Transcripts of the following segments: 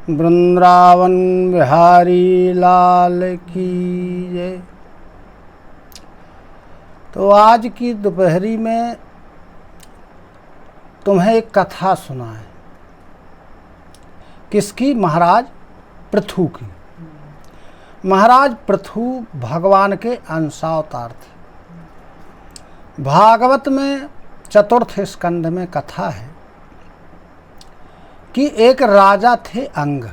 वृंदावन बिहारी लाल की जय। तो आज की दोपहरी में तुम्हें एक कथा सुना है। किसकी? महाराज पृथु की। महाराज पृथु भगवान के अंशावतार थे। भागवत में चतुर्थ स्कंध में कथा है कि एक राजा थे अंग।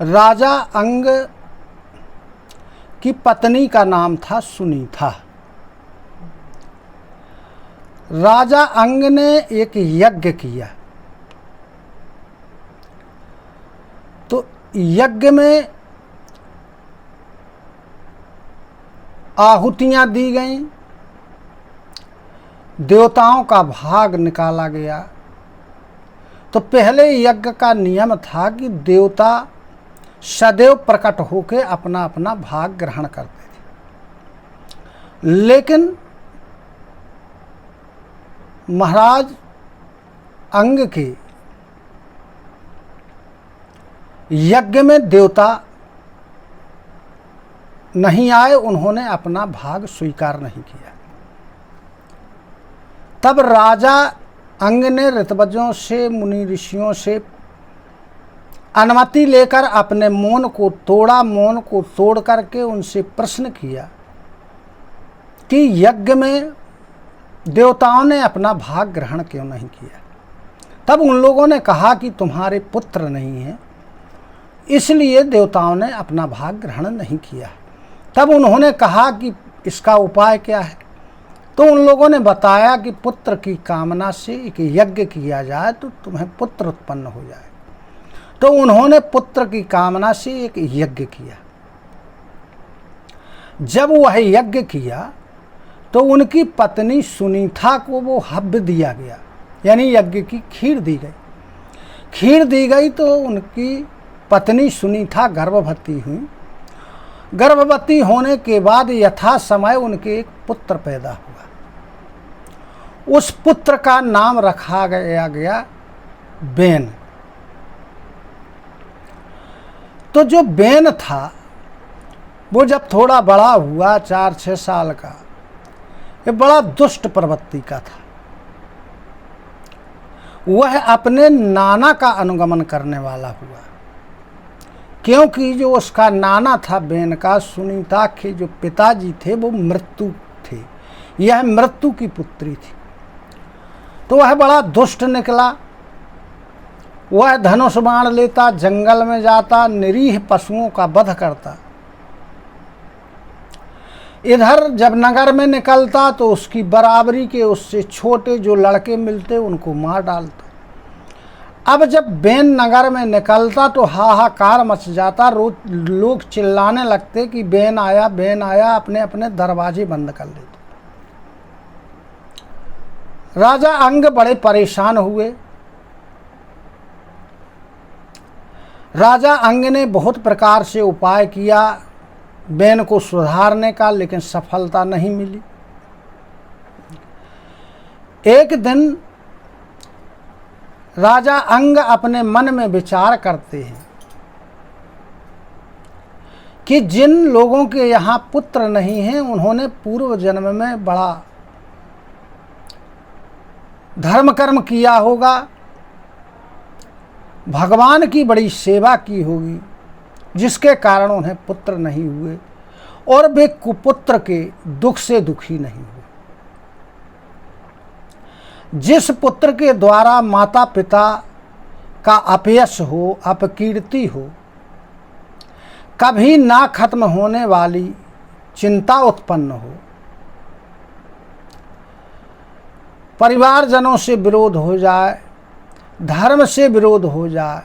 राजा अंग की पत्नी का नाम था सुनीता। राजा अंग ने एक यज्ञ किया, तो यज्ञ में आहुतियां दी गईं, देवताओं का भाग निकाला गया। तो पहले यज्ञ का नियम था कि देवता सदैव प्रकट होकर अपना अपना भाग ग्रहण करते थे, लेकिन महाराज अंग के यज्ञ में देवता नहीं आए, उन्होंने अपना भाग स्वीकार नहीं किया। तब राजा अंग ने ऋतवजों से, मुनि ऋषियों से अनुमति लेकर अपने मौन को तोड़ा। मौन को तोड़ करके उनसे प्रश्न किया कि यज्ञ में देवताओं ने अपना भाग ग्रहण क्यों नहीं किया। तब उन लोगों ने कहा कि तुम्हारे पुत्र नहीं हैं, इसलिए देवताओं ने अपना भाग ग्रहण नहीं किया। तब उन्होंने कहा कि इसका उपाय क्या है। तो उन लोगों ने बताया कि पुत्र की कामना से एक यज्ञ किया जाए तो तुम्हें पुत्र उत्पन्न हो जाए। तो उन्होंने पुत्र की कामना से एक यज्ञ किया। जब वह यज्ञ किया तो उनकी पत्नी सुनीता को वो हव्य दिया गया, यानी यज्ञ की खीर दी गई। खीर दी गई तो उनकी पत्नी सुनीता गर्भवती हुई। गर्भवती होने के बाद यथा समय उनके एक पुत्र पैदा हुआ। उस पुत्र का नाम रखा गया बेन। तो जो बेन था वो जब थोड़ा बड़ा हुआ, 4-6 साल का, ये बड़ा दुष्ट प्रवृत्ति का था। वह अपने नाना का अनुगमन करने वाला हुआ, क्योंकि जो उसका नाना था बेन का, सुनीता के जो पिताजी थे वो मृत्यु थे, यह मृत्यु की पुत्री थी। तो वह बड़ा दुष्ट निकला। वह धनुष बाण लेता, जंगल में जाता, निरीह पशुओं का वध करता। इधर जब नगर में निकलता तो उसकी बराबरी के उससे छोटे जो लड़के मिलते उनको मार डालता। अब जब बेन नगर में निकलता तो हाहाकार मच जाता। रोज लोग चिल्लाने लगते कि बेन आया, बेन आया, अपने अपने दरवाजे बंद कर लेते। राजा अंग बड़े परेशान हुए। राजा अंग ने बहुत प्रकार से उपाय किया बेन को सुधारने का, लेकिन सफलता नहीं मिली। एक दिन राजा अंग अपने मन में विचार करते हैं कि जिन लोगों के यहाँ पुत्र नहीं हैं उन्होंने पूर्व जन्म में बड़ा धर्म कर्म किया होगा, भगवान की बड़ी सेवा की होगी, जिसके कारण उन्हें पुत्र नहीं हुए और वे कुपुत्र के दुख से दुखी नहीं हुए। जिस पुत्र के द्वारा माता पिता का अपयश हो, अपकीर्ति हो, कभी ना खत्म होने वाली चिंता उत्पन्न हो, परिवारजनों से विरोध हो जाए, धर्म से विरोध हो जाए,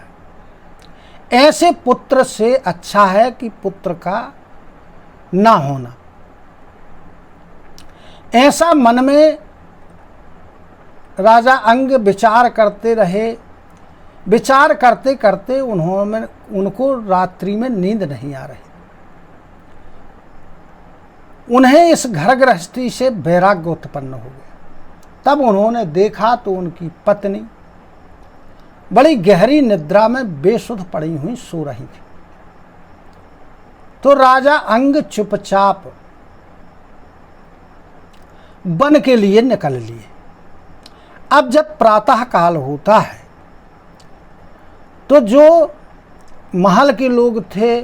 ऐसे पुत्र से अच्छा है कि पुत्र का ना होना। ऐसा मन में राजा अंग विचार करते रहे। विचार करते करते उनको रात्रि में नींद नहीं आ रही। उन्हें इस घर गृहस्थी से वैराग्य उत्पन्न हो गया। तब उन्होंने देखा तो उनकी पत्नी बड़ी गहरी निद्रा में बेसुध पड़ी हुई सो रही थी। तो राजा अंग चुपचाप वन के लिए निकल लिए। अब जब प्रातः काल होता है तो जो महल के लोग थे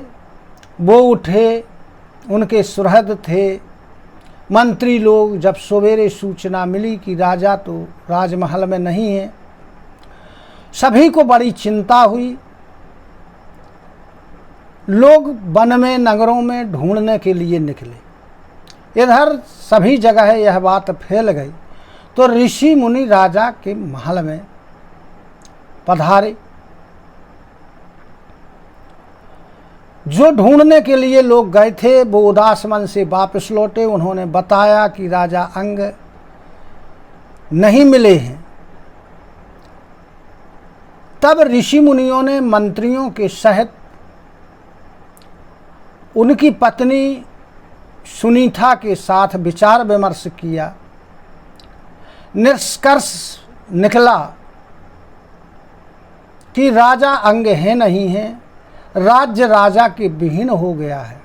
वो उठे, उनके सुहृद थे, मंत्री लोग। जब सवेरे सूचना मिली कि राजा तो राजमहल में नहीं है, सभी को बड़ी चिंता हुई। लोग वन में नगरों में ढूंढने के लिए निकले। इधर सभी जगह यह बात फैल गई तो ऋषि मुनि राजा के महल में पधारे। जो ढूंढने के लिए लोग गए थे वो उदास मन से वापस लौटे। उन्होंने बताया कि राजा अंग नहीं मिले हैं। तब ऋषि मुनियों ने मंत्रियों के सहित उनकी पत्नी सुनीता के साथ विचार विमर्श किया। निष्कर्ष निकला कि राजा अंग है नहीं है, राज्य राजा के विहीन हो गया है,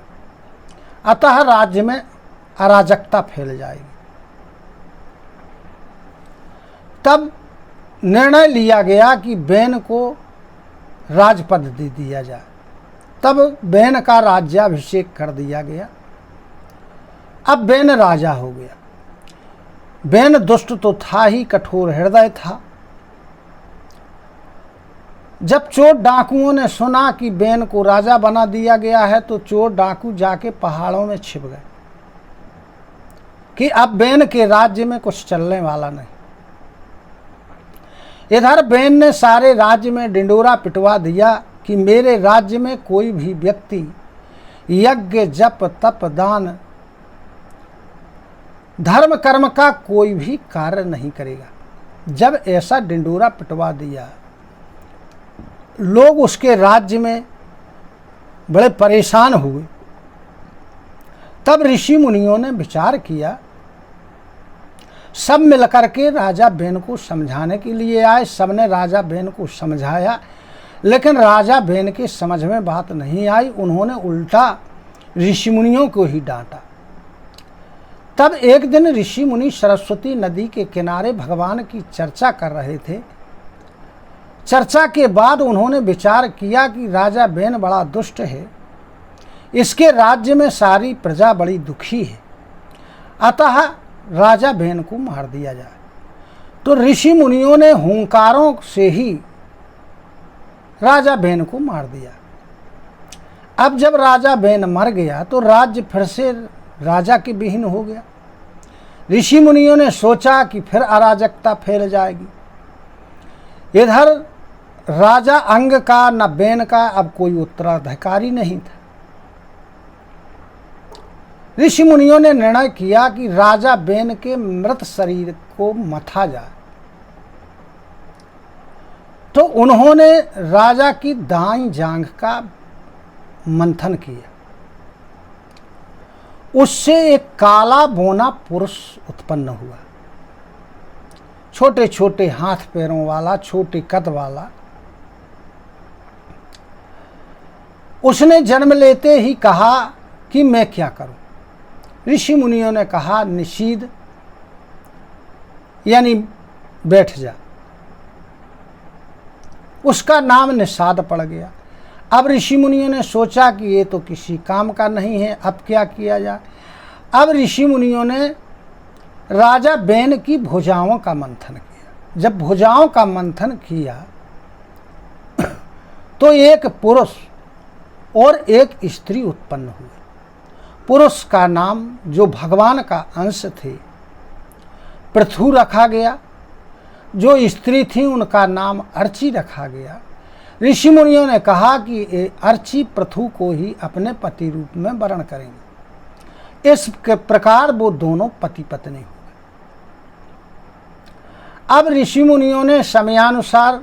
अतः राज्य में अराजकता फैल जाएगी। तब निर्णय लिया गया कि बेन को राजपद दे दिया जाए। तब बेन का राज्याभिषेक कर दिया गया। अब बेन राजा हो गया। बेन दुष्ट तो था ही, कठोर हृदय था। जब चोर डाकुओं ने सुना कि बेन को राजा बना दिया गया है तो चोर डाकू जाके पहाड़ों में छिप गए कि अब बेन के राज्य में कुछ चलने वाला नहीं। इधर बेन ने सारे राज्य में डिंडोरा पिटवा दिया कि मेरे राज्य में कोई भी व्यक्ति यज्ञ जप तप दान धर्म कर्म का कोई भी कार्य नहीं करेगा। जब ऐसा डिंडोरा पिटवा दिया, लोग उसके राज्य में बड़े परेशान हुए। तब ऋषि मुनियों ने विचार किया। सब मिलकर के राजा बेन को समझाने के लिए आए। सबने राजा बेन को समझाया, लेकिन राजा बेन के समझ में बात नहीं आई। उन्होंने उल्टा ऋषि मुनियों को ही डांटा। तब एक दिन ऋषि मुनि सरस्वती नदी के किनारे भगवान की चर्चा कर रहे थे। चर्चा के बाद उन्होंने विचार किया कि राजा बेन बड़ा दुष्ट है, इसके राज्य में सारी प्रजा बड़ी दुखी है, अतः राजा बेन को मार दिया जाए। तो ऋषि मुनियों ने हुंकारों से ही राजा बेन को मार दिया। अब जब राजा बेन मर गया तो राज्य फिर से राजा के विहीन हो गया। ऋषि मुनियों ने सोचा कि फिर अराजकता फैल जाएगी। इधर राजा अंग का न बेन का अब कोई उत्तराधिकारी नहीं था। ऋषि मुनियों ने निर्णय किया कि राजा बेन के मृत शरीर को मथा जाए। तो उन्होंने राजा की दाईं जांघ का मंथन किया। उससे एक काला बोना पुरुष उत्पन्न हुआ, छोटे छोटे हाथ पैरों वाला, छोटे कद वाला। उसने जन्म लेते ही कहा कि मैं क्या करूं। ऋषि मुनियों ने कहा निषीद यानी बैठ जा। उसका नाम निषाद पड़ गया। अब ऋषि मुनियों ने सोचा कि ये तो किसी काम का नहीं है, अब क्या किया जाए। अब ऋषि मुनियों ने राजा बेन की भुजाओं का मंथन किया। जब भुजाओं का मंथन किया तो एक पुरुष और एक स्त्री उत्पन्न हुए। पुरुष का नाम, जो भगवान का अंश थे, पृथु रखा गया। जो स्त्री थी उनका नाम अर्ची रखा गया। ऋषि मुनियों ने कहा कि अर्ची पृथु को ही अपने पति रूप में वर्ण करेंगे। इस प्रकार वो दोनों पति पत्नी हुए। अब ऋषि मुनियों ने समयानुसार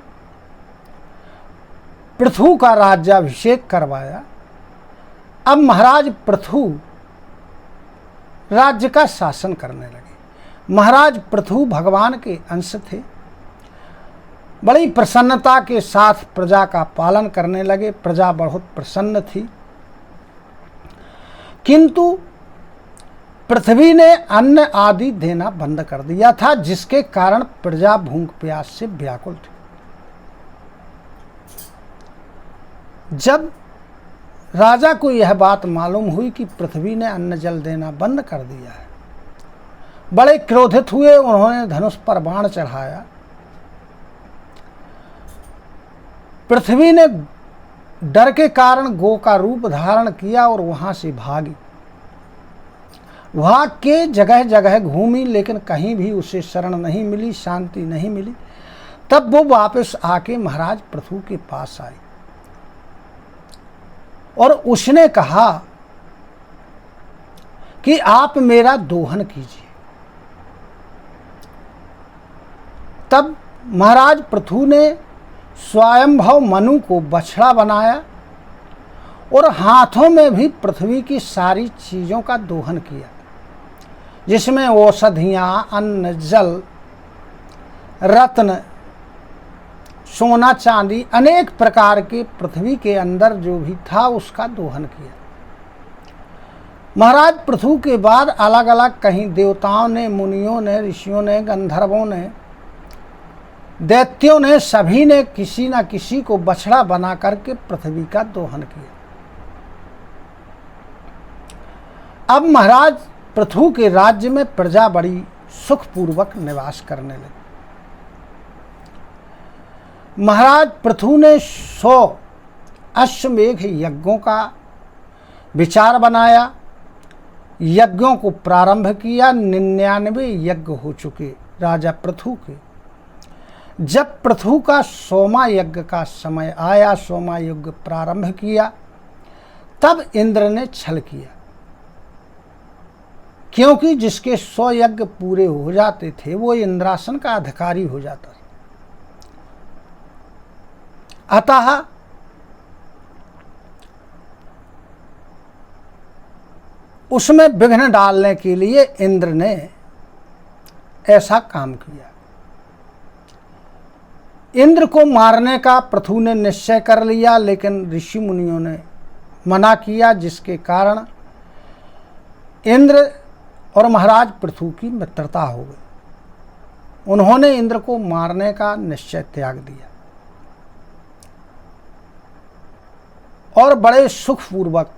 पृथु का राज्याभिषेक करवाया। अब महाराज पृथु राज्य का शासन करने लगे। महाराज पृथु भगवान के अंश थे। बड़ी प्रसन्नता के साथ प्रजा का पालन करने लगे। प्रजा बहुत प्रसन्न थी, किंतु पृथ्वी ने अन्न आदि देना बंद कर दिया था, जिसके कारण प्रजा भूख प्यास से व्याकुल थी। जब राजा को यह बात मालूम हुई कि पृथ्वी ने अन्न जल देना बंद कर दिया है, बड़े क्रोधित हुए। उन्होंने धनुष पर बाण चढ़ाया। पृथ्वी ने डर के कारण गो का रूप धारण किया और वहां से भागी। वहां के जगह जगह घूमी, लेकिन कहीं भी उसे शरण नहीं मिली, शांति नहीं मिली। तब वो वापस आके महाराज पृथु के पास आई और उसने कहा कि आप मेरा दोहन कीजिए। तब महाराज पृथु ने स्वयंभव मनु को बछड़ा बनाया और हाथों में भी पृथ्वी की सारी चीजों का दोहन किया, जिसमें औषधियां, अन्न, जल, रत्न, सोना, चांदी, अनेक प्रकार के पृथ्वी के अंदर जो भी था उसका दोहन किया। महाराज पृथु के बाद अलग अलग कहीं देवताओं ने, मुनियों ने, ऋषियों ने, गंधर्वों ने, दैत्यों ने, सभी ने किसी न किसी को बछड़ा बना करके पृथ्वी का दोहन किया। अब महाराज पृथु के राज्य में प्रजा बड़ी सुखपूर्वक निवास करने लगी। महाराज पृथु ने 100 अश्वमेघ यज्ञों का विचार बनाया, यज्ञों को प्रारंभ किया। 99 यज्ञ हो चुके राजा पृथु के। जब पृथु का 100वां यज्ञ का समय आया, 100वां यज्ञ प्रारंभ किया, तब इंद्र ने छल किया, क्योंकि जिसके 100 यज्ञ पूरे हो जाते थे वो इंद्रासन का अधिकारी हो जाता था। अतः उसमें विघ्न डालने के लिए इंद्र ने ऐसा काम किया। इंद्र को मारने का पृथु ने निश्चय कर लिया, लेकिन ऋषि मुनियों ने मना किया, जिसके कारण इंद्र और महाराज पृथु की मित्रता हो गई। उन्होंने इंद्र को मारने का निश्चय त्याग दिया और बड़े सुखपूर्वक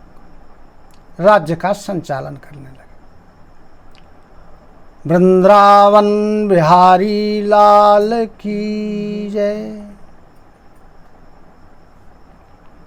राज्य का संचालन करने लगे। वृंदावन बिहारी लाल की जय।